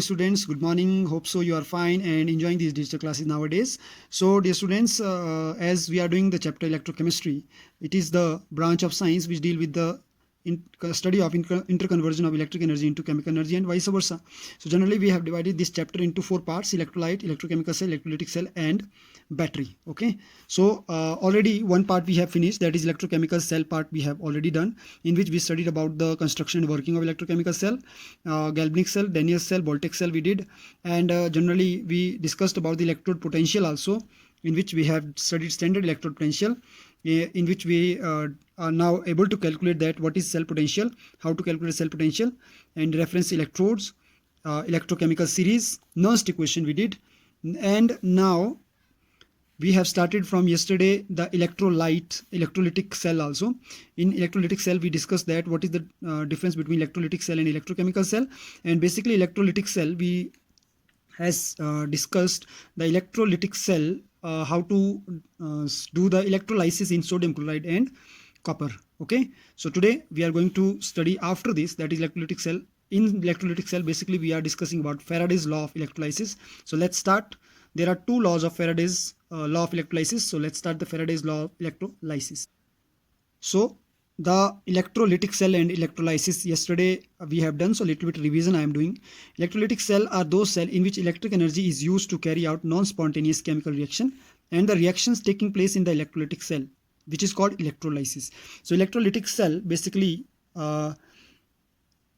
dear students, good morning. Hope so you are fine and enjoying these digital classes nowadays. So dear students, as we are doing the chapter electrochemistry, it is the branch of science which deal with the study of interconversion of electric energy into chemical energy and vice versa. So generally we have divided this chapter into 4 parts: electrolyte, electrochemical cell, electrolytic cell and battery. Okay, so already one part we have finished, that is electrochemical cell part we have already done, in which we studied about the construction and working of electrochemical cell, galvanic cell, Daniell cell, Voltaic cell we did, and generally we discussed about the electrode potential also, in which we have studied standard electrode potential, in which we are now able to calculate that what is cell potential, how to calculate cell potential, and reference electrodes, electrochemical series, Nernst equation we did. And now we have started from yesterday the electrolytic cell also. In electrolytic cell we discussed that what is the difference between electrolytic cell and electrochemical cell, and basically electrolytic cell we has discussed the electrolytic cell, how to do the electrolysis in sodium chloride and copper. Okay, so today we are going to study after this, that is electrolytic cell. In electrolytic cell basically we are discussing about Faraday's law of electrolysis. So let's start. There are two laws of Faraday's law of electrolysis. So let's start the Faraday's law of electrolysis. So the electrolytic cell and electrolysis yesterday we have done, so little bit revision I am doing. Electrolytic cell are those cells in which electric energy is used to carry out non-spontaneous chemical reaction, and the reactions taking place in the electrolytic cell, which is called electrolysis. So electrolytic cell basically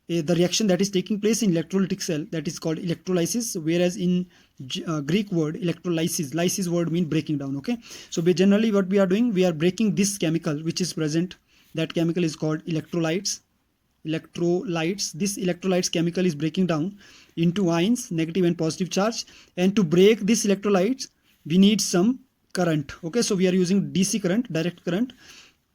the reaction that is taking place in electrolytic cell, that is called electrolysis, whereas in Greek word electrolysis, lysis word mean breaking down. Okay, so generally what we are doing, we are breaking this chemical which is present, that chemical is called electrolytes. This electrolytes chemical is breaking down into ions, negative and positive charge, and to break this electrolytes we need some current. Okay, so we are using DC current, direct current,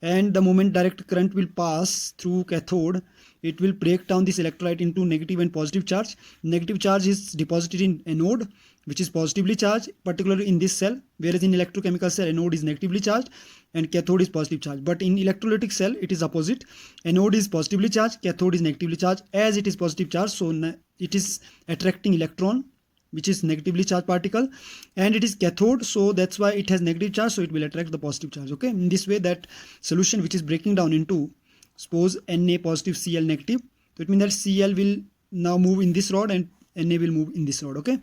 and the moment direct current will pass through cathode, it will break down this electrolyte into negative and positive charge. Negative charge is deposited in anode, which is positively charged, particularly in this cell, whereas in electrochemical cell anode is negatively charged and cathode is positive charged. But in electrolytic cell it is opposite, anode is positively charged, cathode is negatively charged. As it is positive charge, so it is attracting electron, which is negatively charged particle, and it is cathode, so that's why it has negative charge, so it will attract the positive charge. Okay, in this way that solution which is breaking down into, suppose Na positive, Cl negative, so it means that Cl will now move in this rod and Na will move in this rod. Okay,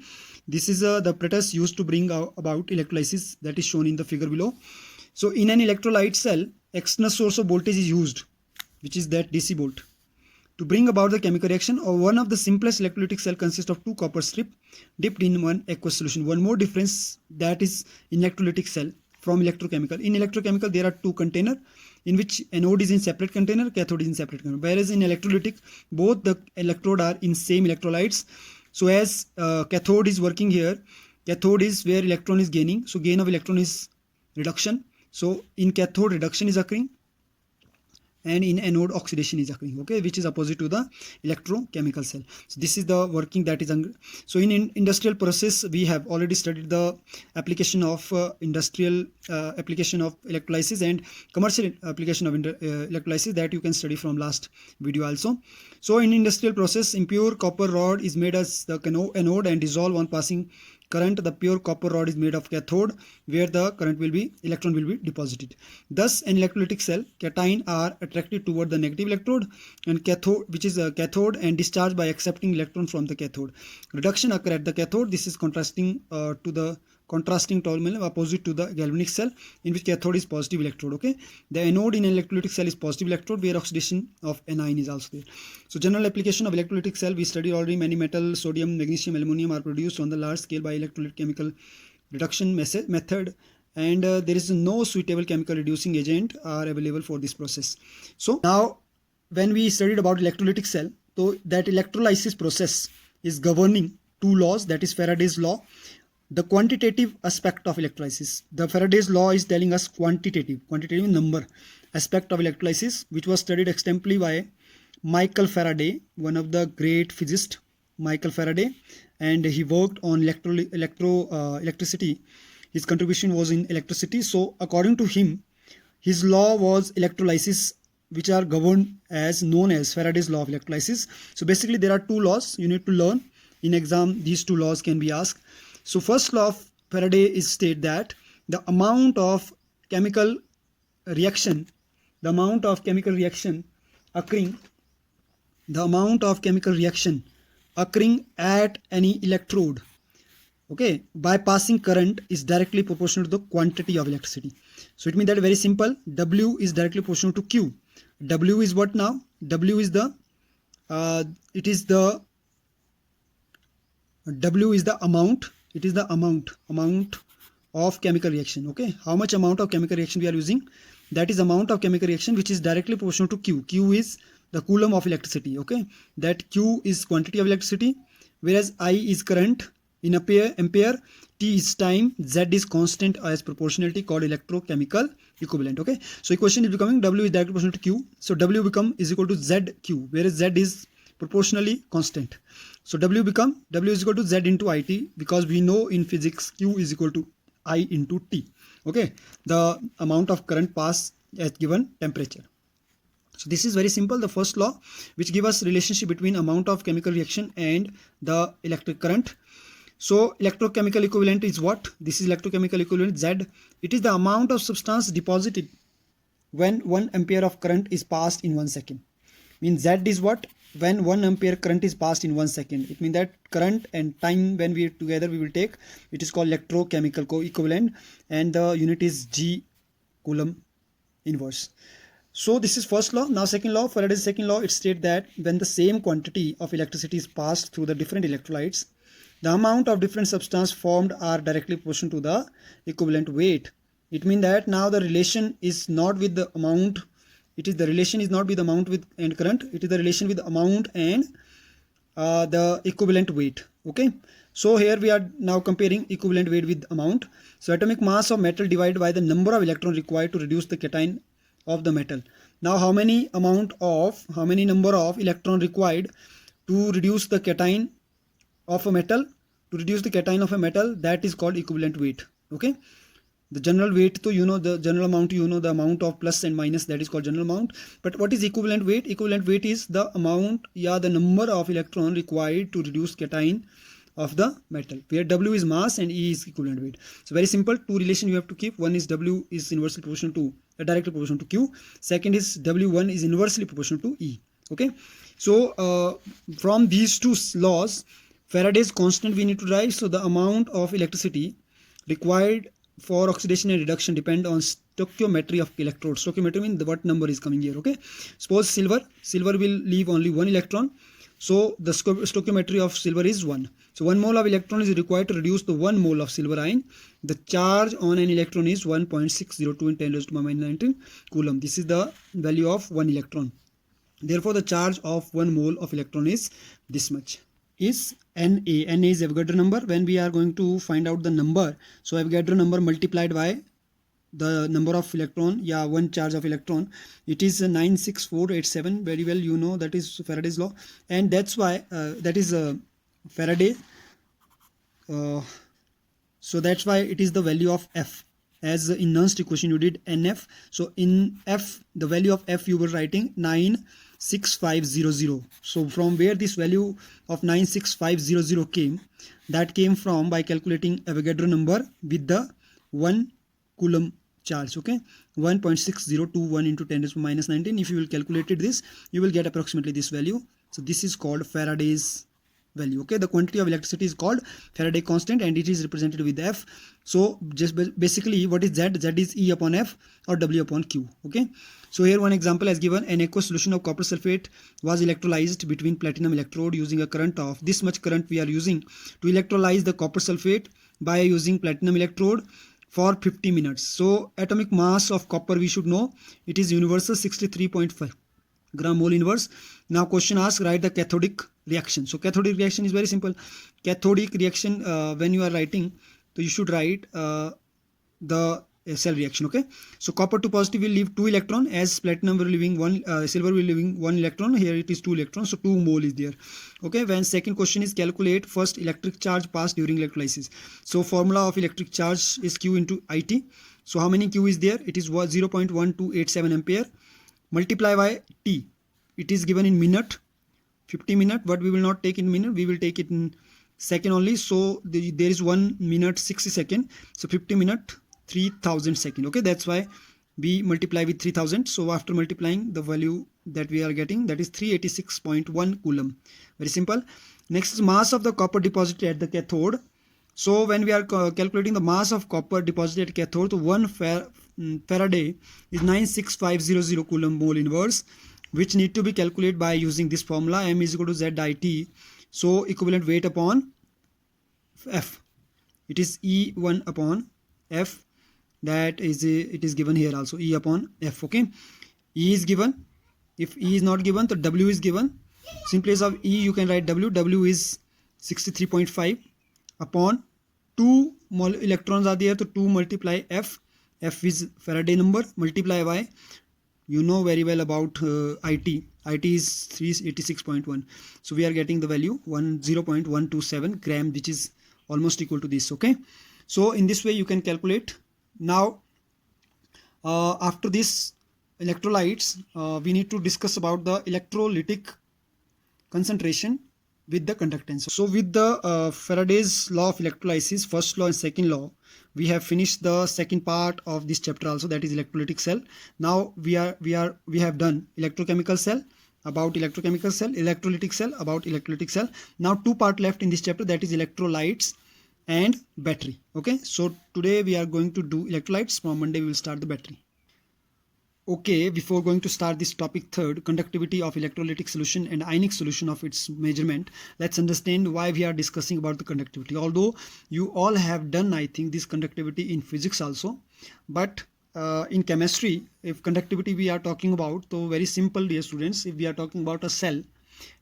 this is the apparatus used to bring about electrolysis, that is shown in the figure below. So in an electrolyte cell, external source of voltage is used, which is that DC volt, to bring about the chemical reaction. Or one of the simplest electrolytic cell consists of two copper strip dipped in one aqueous solution. One more difference, that is in electrolytic cell from electrochemical. In electrochemical there are two container, in which anode is in separate container, cathode is in separate container, whereas in electrolytic both the electrode are in same electrolytes. So as cathode is working here, cathode is where electron is gaining, so gain of electron is reduction. So in cathode reduction is occurring, and in anode oxidation is occurring. Okay, which is opposite to the electrochemical cell. So this is the working that is so in industrial process we have already studied the application of industrial application of electrolysis and commercial application of electrolysis, that you can study from last video also. So in industrial process, impure copper rod is made as the anode and dissolve on passing current. The pure copper rod is made of cathode, where the current will be, electron will be deposited. Thus in electrolytic cell, cation are attracted toward the negative electrode, and cathode, which is a cathode, and discharged by accepting electron from the cathode. Reduction occur at the cathode. This is contrasting terminal opposite to the galvanic cell, in which cathode is positive electrode. Okay, the anode in electrolytic cell is positive electrode, where oxidation of anion is also there. So general application of electrolytic cell, we studied already. Many metals, sodium, magnesium, aluminum are produced on the large scale by electrolytic chemical reduction method, and there is no suitable chemical reducing agent are available for this process. So now when we studied about electrolytic cell, so that electrolysis process is governing two laws, that is Faraday's law. The quantitative aspect of electrolysis, the Faraday's law is telling us quantitative number aspect of electrolysis, which was studied extensively by Michael Faraday, one of the great physicists, Michael Faraday, and he worked on electricity. His contribution was in electricity. So according to him, his law was electrolysis, which are governed as known as Faraday's law of electrolysis. So basically there are two laws you need to learn in exam these two laws can be asked. So first law of Faraday is state that the amount of chemical reaction occurring at any electrode, okay, by passing current is directly proportional to the quantity of electricity. So it means that very simple, W is directly proportional to Q. W is what now? W is the amount. It is the amount of chemical reaction. Okay, how much amount of chemical reaction we are using? That is amount of chemical reaction which is directly proportional to Q. Q is the coulomb of electricity. Okay, that Q is quantity of electricity, whereas I is current in ampere, T is time, Z is constant as proportionality called electrochemical equivalent. Okay, so equation is becoming W is directly proportional to Q. So W is equal to ZQ, whereas Z is proportionally constant. So W is equal to Z into IT, because we know in physics Q is equal to I into T. Okay, the amount of current passed at given temperature. So this is very simple, the first law, which gives us relationship between amount of chemical reaction and the electric current. So electrochemical equivalent is what? This is electrochemical equivalent Z. It is the amount of substance deposited when 1 ampere of current is passed in 1 second. Means Z is what? When 1 ampere current is passed in 1 second. It means that current and time when we together we will take, it is called electrochemical equivalent, and the unit is G coulomb inverse. So this is first law. Now second law, Faraday's second law, it states that when the same quantity of electricity is passed through the different electrolytes, the amount of different substance formed are directly proportional to the equivalent weight. It means that now the relation is not with the amount. The relation is not with amount with and current. It is the relation with amount and the equivalent weight. Okay. So here we are now comparing equivalent weight with amount. So atomic mass of metal divided by the number of electrons required to reduce the cation of the metal. Now how many number of electron required to reduce the cation of a metal? That is called equivalent weight. Okay. The general weight, so you know the general amount, the amount of plus and minus, that is called general amount. But what is equivalent weight? Equivalent weight is the amount, the number of electron required to reduce cation of the metal, where W is mass and E is equivalent weight. So very simple, two relation you have to keep. One is W is inversely proportional to directly proportional to Q. Second is W1 is inversely proportional to E. Okay. So from these two laws, Faraday's constant we need to derive. So the amount of electricity required for oxidation and reduction depend on stoichiometry of electrodes. Stoichiometry means what number is coming here. Okay, suppose silver will leave only 1 electron, so the stoichiometry of silver is 1. So 1 mole of electron is required to reduce the 1 mole of silver ion. The charge on an electron is 1.602 in 10 raised to minus 19 coulomb. This is the value of 1 electron. Therefore the charge of 1 mole of electron is this much. Is Na. Na is Avogadro number. When we are going to find out the number, so Avogadro number multiplied by the number of electron, one charge of electron, it is 96487. Very well, you know that is Faraday's law, and that's why that is Faraday. So that's why it is the value of F. As in nernst equation you did NF. So in F, the value of F you were writing 96500. So from where this value of 96500 came? That came from by calculating Avogadro number with the 1 coulomb charge. Okay, 1.6021 into 10 raised to minus 19. If you will calculate this, you will get approximately this value. So this is called Faraday's value. Okay, the quantity of electricity is called Faraday constant and it is represented with F. So just basically what is Z? Z is E upon F or W upon Q. Okay, so here one example as given: an aqueous solution of copper sulfate was electrolyzed between platinum electrode using a current of this much. Current we are using to electrolyze the copper sulfate by using platinum electrode for 50 minutes. So atomic mass of copper we should know, it is universal 63.5 gram mole inverse. Now question asks, write the cathodic reaction. So cathodic reaction is very simple. Cathodic reaction, when you are writing, so you should write the cell reaction. Okay, so copper to positive will leave 2 electron, as platinum will leaving 1, silver will leaving 1 electron. Here it is 2 electrons, so 2 mole is there. Okay, when second question is calculate first electric charge passed during electrolysis. So formula of electric charge is Q into IT. So how many Q is there? It is 0.1287 ampere. Multiply by T. It is given in minute, 50 minute, but we will not take in minute, we will take it in second only, so there is 1 minute 60 second, so 50 minute 3000 second. Okay, that's why we multiply with 3000. So after multiplying, the value that we are getting, that is 386.1 coulomb. Very simple. Next is mass of the copper deposited at the cathode. So when we are calculating the mass of copper deposited at cathode, so 1 Faraday is 96500 coulomb mole inverse, which need to be calculated by using this formula, m is equal to z it. So equivalent weight upon F, it is E1 upon F. That is it is given here also, E upon F. Okay, E is given. If E is not given, so W is given. So in place of E you can write W. W is 63.5 upon 2 electrons are there, so 2 multiply F. F is Faraday number, multiply by, you know very well about IT. IT is 386.1. So we are getting the value 0.127 gram, which is almost equal to this. Okay, so in this way you can calculate. Now after this electrolytes, we need to discuss about the electrolytic concentration with the conductance. So with the Faraday's law of electrolysis, first law and second law, we have finished the second part of this chapter also, that is electrolytic cell. Now we have done electrochemical cell, about electrochemical cell, electrolytic cell, about electrolytic cell. Now two part left in this chapter, that is electrolytes and battery. Okay, so today we are going to do electrolytes. From Monday we will start the battery. Okay, before going to start this topic third, conductivity of electrolytic solution and ionic solution of its measurement, let's understand why we are discussing about the conductivity. Although you all have done, I think, this conductivity in physics also, but in chemistry, if conductivity we are talking about, so very simple, dear students. If we are talking about a cell,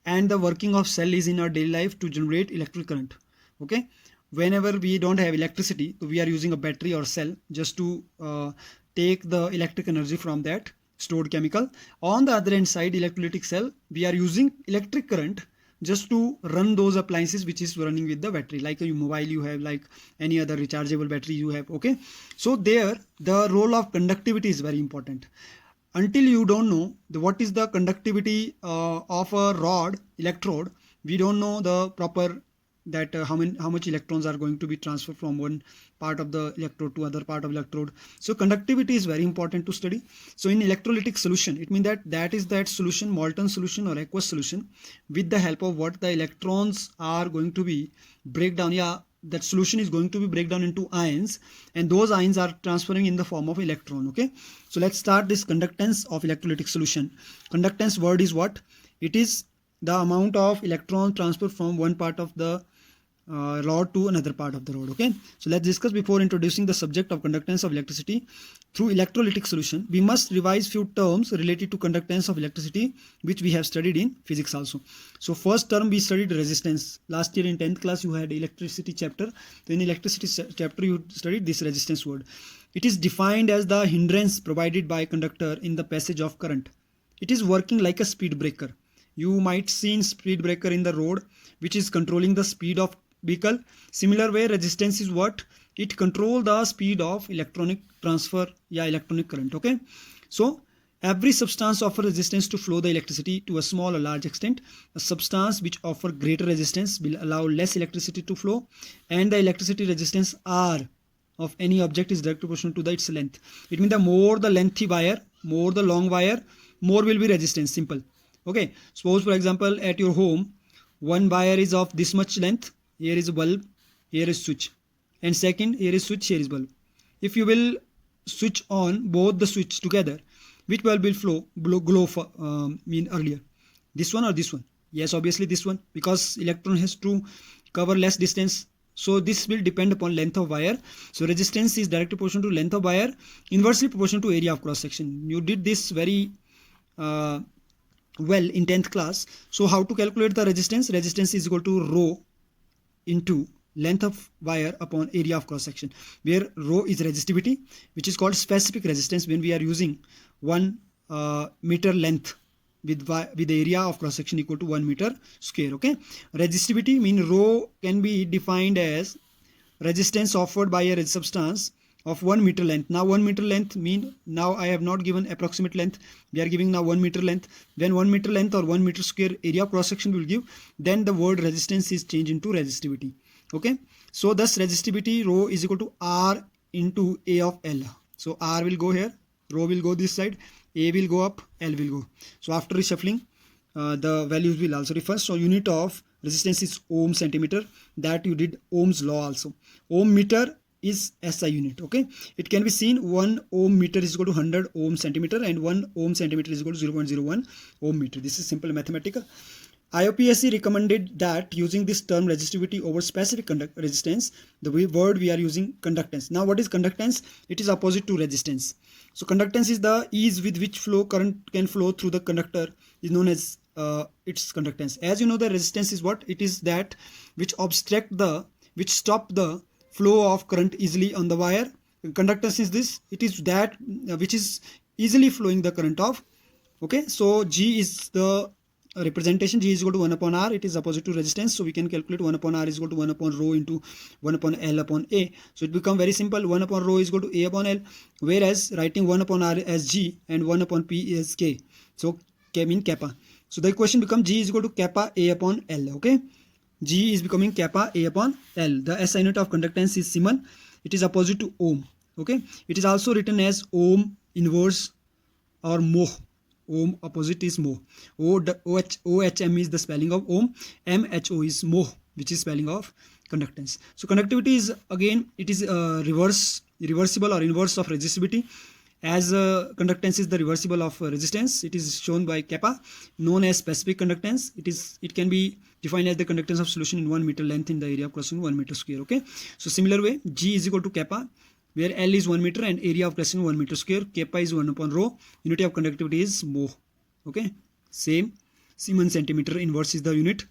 and the working of cell is in our daily life to generate electric current. Okay, whenever we don't have electricity, so we are using a battery or cell just to take the electric energy from that stored chemical. On the other hand side, electrolytic cell, we are using electric current just to run those appliances which is running with the battery, like a mobile you have, like any other rechargeable battery you have. Okay, so there the role of conductivity is very important. Until you don't know what is the conductivity of a rod, electrode, we don't know the proper that how much electrons are going to be transferred from one part of the electrode to other part of electrode. So conductivity is very important to study. So in electrolytic solution, it means that is that solution, molten solution or aqueous solution, with the help of what the electrons are going to be break down. Yeah, that solution is going to be break down into ions, and those ions are transferring in the form of electron. Okay, so let's start this conductance of electrolytic solution. Conductance word is what? It is the amount of electron transfer from one part of the rod to another part of the rod. Okay, so let's discuss. Before introducing the subject of conductance of electricity through electrolytic solution, we must revise few terms related to conductance of electricity which we have studied in physics also. So first term we studied resistance. Last year in 10th class you had electricity chapter. So in electricity chapter you studied this resistance word. It is defined as the hindrance provided by a conductor in the passage of current. It is working like a speed breaker. You might see speed breaker in the road, which is controlling the speed of vehicle. Similar way, resistance is what? It control the speed of electronic transfer, electronic current. Okay, so every substance offer resistance to flow the electricity to a small or large extent. A substance which offer greater resistance will allow less electricity to flow, and the electricity resistance R of any object is directly proportional to its length. It means the more the lengthy wire, more the long wire, more will be resistance. Simple. Okay, suppose for example at your home, one wire is of this much length. Here is a bulb, here is switch, and second here is switch, here is bulb. If you will switch on both the switch together, which bulb will glow mean earlier, this one or this one? Yes, obviously this one, because electron has to cover less distance. So this will depend upon length of wire. So resistance is directly proportional to length of wire, inversely proportional to area of cross section. You did this very well in 10th class. So how to calculate the resistance? Resistance is equal to rho into length of wire upon area of cross section, where rho is resistivity, which is called specific resistance when we are using 1 meter length with the area of cross section equal to 1 meter square. Okay, resistivity mean rho can be defined as resistance offered by a substance of 1 meter length. Now 1 meter length mean, now I have not given approximate length, we are giving now 1 meter length. When 1 meter length or 1 meter square area of cross section will give, then the word resistance is changed into resistivity. Okay, so thus resistivity rho is equal to R into A of L. So R will go here, rho will go this side, A will go up, L will go. So after reshuffling, the values will also differ. So unit of resistance is ohm centimeter, that you did Ohm's law also. Ohm meter is SI unit. Okay, it can be seen 1 ohm meter is equal to 100 ohm centimeter and 1 ohm centimeter is equal to 0.01 ohm meter. This is simple mathematical. IUPAC recommended that using this term resistivity over specific resistance, the word we are using conductance. Now what is conductance? It is opposite to resistance. So conductance is the ease with which flow current can flow through the conductor, is known as its conductance. As you know, the resistance is what? It is that which which stop the flow of current easily on the wire. Conductance is this, it is that which is easily flowing the current of. Okay, so G is the representation. G is equal to 1 upon R. It is opposite to resistance, so we can calculate 1 upon R is equal to 1 upon rho into 1 upon L upon A. So it become very simple. 1 upon rho is equal to A upon L, whereas writing 1 upon R as G and 1 upon P as K. So K mean kappa. So the equation becomes G is equal to kappa A upon L. Okay, G is becoming kappa A upon L. The SI unit of conductance is Siemens. It is opposite to ohm. Okay, it is also written as ohm inverse or mho. Ohm opposite is mho. OHM is the spelling of ohm. MHO is mho, which is spelling of conductance. So conductivity is, again, it is reversible or inverse of resistivity. As conductance is the reversible of resistance, it is shown by kappa, known as specific conductance. It can be defined as the conductance of solution in 1 meter length in the area of crossing 1 meter square. Okay, so similar way, G is equal to kappa, where L is 1 meter and area of crossing 1 meter square. Kappa is 1 upon rho. Unity of conductivity is mho. Okay, same, Siemens centimeter inverse is the unit.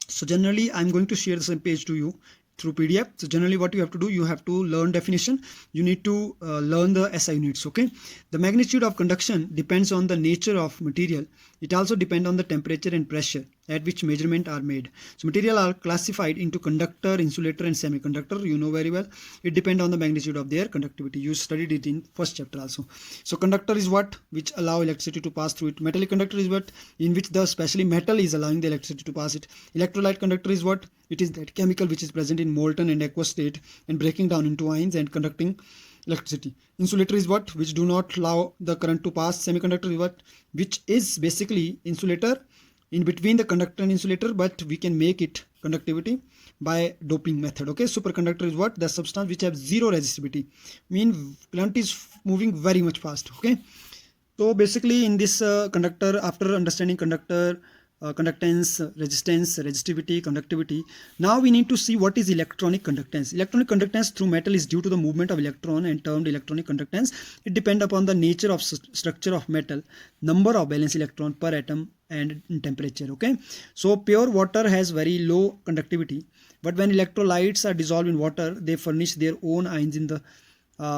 So generally I'm going to share the same page to you through PDF. So generally what you have to do, you have to learn definition, you need to learn the SI units. Okay, the magnitude of conduction depends on the nature of material. It also depends on the temperature and pressure at which measurement are made. So material are classified into conductor, insulator and semiconductor. You know very well, it depends on the magnitude of their conductivity. You studied it in first chapter also. So conductor is what? Which allow electricity to pass through it. Metallic conductor is what? In which the especially metal is allowing the electricity to pass it. Electrolyte conductor is what? It is that chemical which is present in molten and aqueous state and breaking down into ions and conducting electricity. Insulator is what? Which do not allow the current to pass. Semiconductor is what? Which is basically insulator in between the conductor and insulator, but we can make it conductivity by doping method. Okay, superconductor is what? The substance which have zero resistivity, mean current is moving very much fast. Okay, so basically in this conductor, after understanding conductor, conductance, resistance, resistivity, conductivity, now we need to see what is electronic conductance. Electronic conductance through metal is due to the movement of electron and termed electronic conductance. It depends upon the nature of structure of metal, number of valence electron per atom and temperature. Okay, so pure water has very low conductivity, but when electrolytes are dissolved in water, they furnish their own ions in the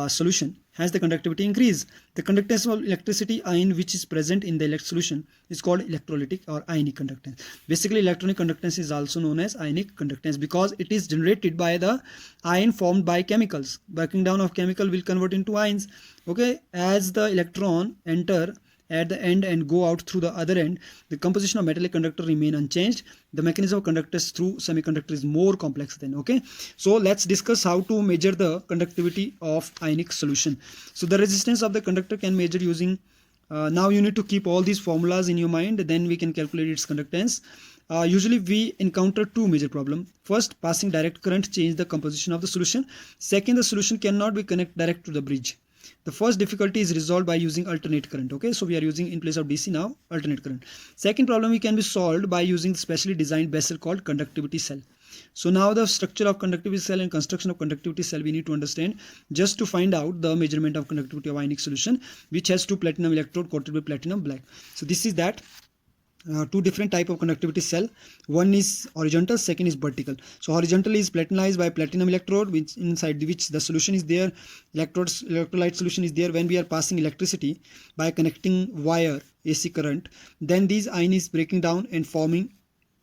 solution. Hence the conductivity increase. The conductance of electricity ion which is present in the solution is called electrolytic or ionic conductance. Basically electronic conductance is also known as ionic conductance because it is generated by the ion formed by chemicals. Breaking down of chemical will convert into ions. Okay, as the electron enter at the end and go out through the other end, the composition of metallic conductor remain unchanged. The mechanism of conductance through semiconductor is more complex then. Okay, so let's discuss how to measure the conductivity of ionic solution. So the resistance of the conductor can measure using now you need to keep all these formulas in your mind, then we can calculate its conductance. Usually we encounter two major problems. First, passing direct current change the composition of the solution. Second, the solution cannot be connected direct to the bridge. The first difficulty is resolved by using alternate current. Okay, so we are using in place of DC now alternate current. Second problem we can be solved by using specially designed vessel called conductivity cell. So now the structure of conductivity cell and construction of conductivity cell we need to understand just to find out the measurement of conductivity of ionic solution, which has two platinum electrode coated with platinum black. So this is that. Two different type of conductivity cell. One is horizontal, second is vertical. So horizontal is platinized by platinum electrode, which inside which the solution is there, electrolyte solution is there. When we are passing electricity by connecting wire AC current, then these ion is breaking down and forming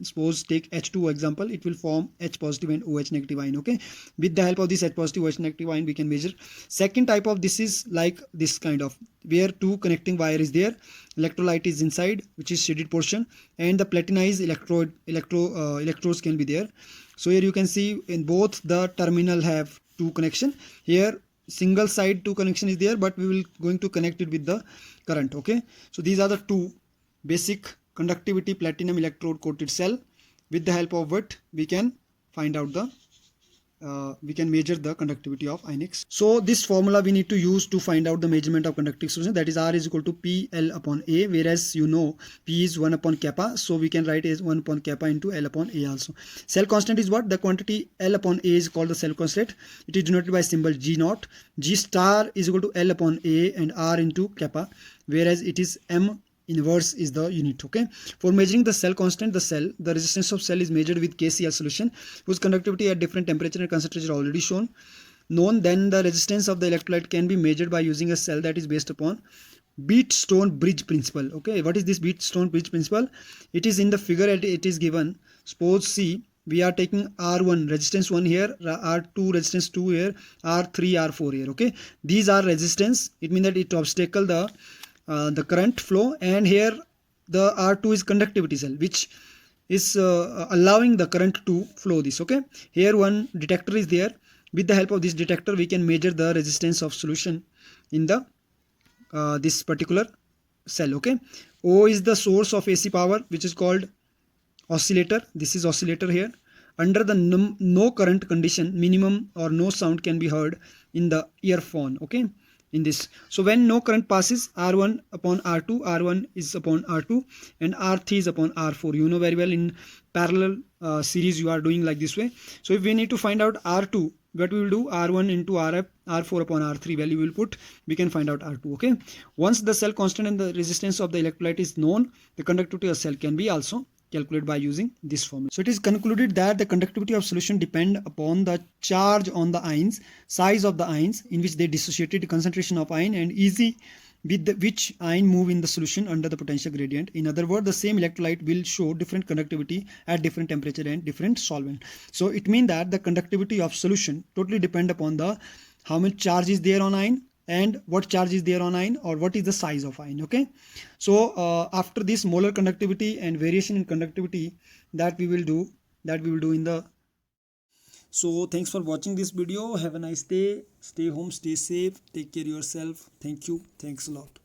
suppose take H2 example, it will form H positive and OH negative ion. Okay, with the help of this H positive OH negative ion we can measure. Second type of this is like this kind of, where two connecting wire is there, electrolyte is inside, which is shaded portion, and the platinized electrodes can be there. So here you can see in both the terminal have two connection. Here single side two connection is there, but we will going to connect it with the current. Okay, so these are the two basic conductivity platinum electrode coated cell. With the help of what we can find out the we can measure the conductivity of ionics. So this formula we need to use to find out the measurement of conductive solution, that is R is equal to PL upon A, whereas you know P is 1 upon kappa, so we can write as 1 upon kappa into L upon A also. Cell constant is what? The quantity L upon A is called the cell constant. It is denoted by symbol G naught. G star is equal to L upon A and R into kappa, whereas it is M inverse is the unit. Okay, for measuring the cell constant, the resistance of cell is measured with KCl solution, whose conductivity at different temperature and concentration already shown known. Then the resistance of the electrolyte can be measured by using a cell that is based upon Wheatstone bridge principle. Okay, what is this Wheatstone bridge principle? It is in the figure, it is given. Suppose see, we are taking R1 resistance 1 here, R2 resistance 2 here, R3 R4 here. Okay, these are resistance, it means that it obstacle the current flow, and here the R2 is conductivity cell, which is allowing the current to flow this. Okay, here one detector is there. With the help of this detector we can measure the resistance of solution in the this particular cell. Okay, O is the source of AC power, which is called oscillator. This is oscillator here. Under the no current condition, minimum or no sound can be heard in the earphone. Okay, in this. So when no current passes, R1 upon R2, R1 is upon R2 and R3 is upon R4. You know very well, in parallel series you are doing like this way. So if we need to find out R2, what we will do, R1 into R4 upon R3 value we will put, we can find out R2. Okay, once the cell constant and the resistance of the electrolyte is known, the conductivity of cell can be also calculated by using this formula. So it is concluded that the conductivity of solution depend upon the charge on the ions, size of the ions in which they dissociated, concentration of ion, and easy with which ion move in the solution under the potential gradient. In other words, the same electrolyte will show different conductivity at different temperature and different solvent. So it means that the conductivity of solution totally depend upon the how much charge is there on ion and what charge is there on ion, or what is the size of ion. Okay, so after this molar conductivity and variation in conductivity, that we will do in the. So thanks for watching this video. Have a nice day. Stay home, stay safe, take care of yourself. Thank you. Thanks a lot.